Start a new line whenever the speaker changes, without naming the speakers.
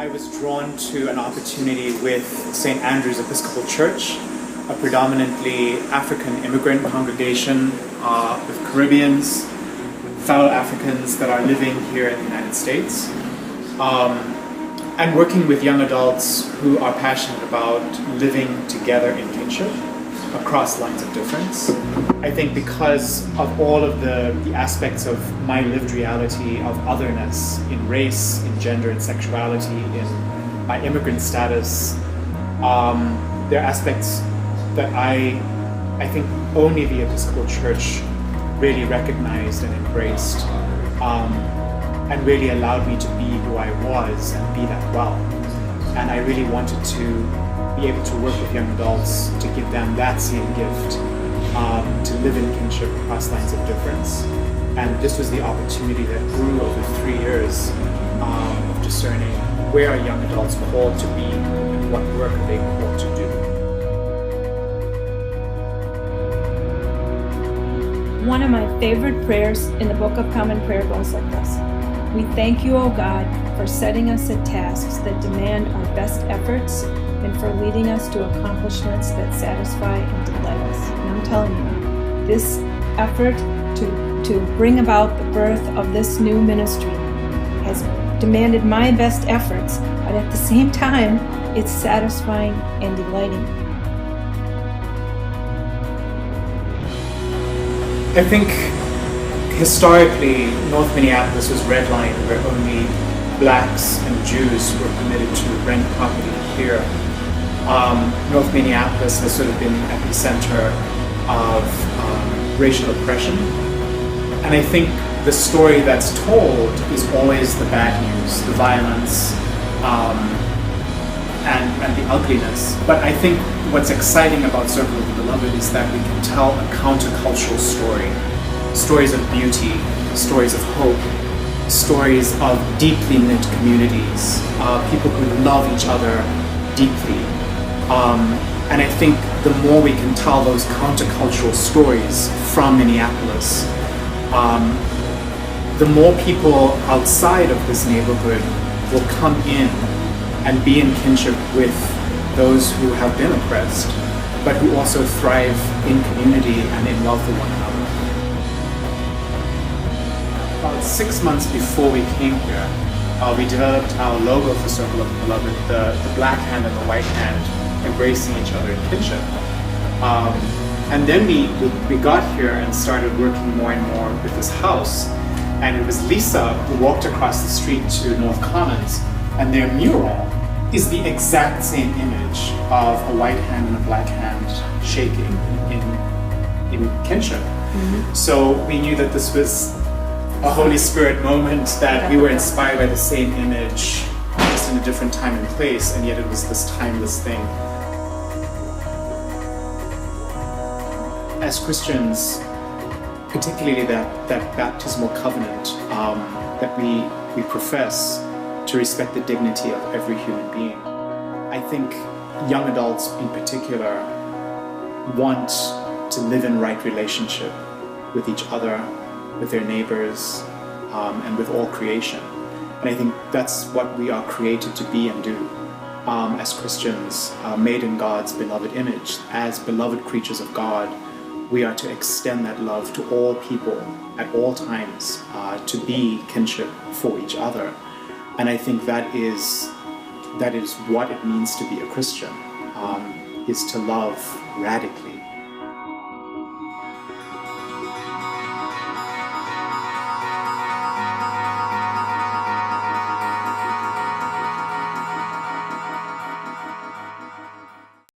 I was drawn to an opportunity with St. Andrew's Episcopal Church, a predominantly African immigrant congregation with Caribbeans, fellow Africans that are living here in the United States, and working with young adults who are passionate about living together in kinship across lines of difference. I think because of all of the aspects of my lived reality of otherness in race, in gender and sexuality, in my immigrant status, there are aspects that I think only the Episcopal Church really recognized and embraced, and really allowed me to be who I was and be that well. And I really wanted to be able to work with young adults to give them that same gift, to live in kinship across lines of difference. And this was the opportunity that grew over 3 years of discerning where are young adults called to be and what work are they called to do.
One of my favorite prayers in the Book of Common Prayer goes like this. We thank you, O God, for setting us at tasks that demand our best efforts and for leading us to accomplishments that satisfy and delight us. And I'm telling you, this effort to bring about the birth of this new ministry has demanded my best efforts, but at the same time, it's satisfying and delighting.
I think historically, North Minneapolis was redlined where only blacks and Jews were permitted to rent property here. North Minneapolis has sort of been the epicenter of racial oppression. And I think the story that's told is always the bad news, the violence, and the ugliness. But I think what's exciting about Circle of the Beloved is that we can tell a countercultural story. Stories of beauty, stories of hope, stories of deeply knit communities, people who love each other deeply. And I think the more we can tell those countercultural stories from Minneapolis, the more people outside of this neighborhood will come in and be in kinship with those who have been oppressed, but who also thrive in community and in love for one another. About 6 months before we came here, we developed our logo for Circle of the Beloved, the black hand and the white hand embracing each other in kinship. And then we got here and started working more and more with this house. And it was Lisa who walked across the street to North Commons, and their mural is the exact same image of a white hand and a black hand shaking in kinship. Mm-hmm. So we knew that this was a Holy Spirit moment, that we were inspired by the same image, just in a different time and place, and yet it was this timeless thing. As Christians, particularly that baptismal covenant that we profess to respect the dignity of every human being. I think young adults in particular want to live in right relationship with each other, with their neighbors, and with all creation. And I think that's what we are created to be and do as Christians, made in God's beloved image. As beloved creatures of God, we are to extend that love to all people at all times, to be kinship for each other. And I think that is what it means to be a Christian, is to love radically.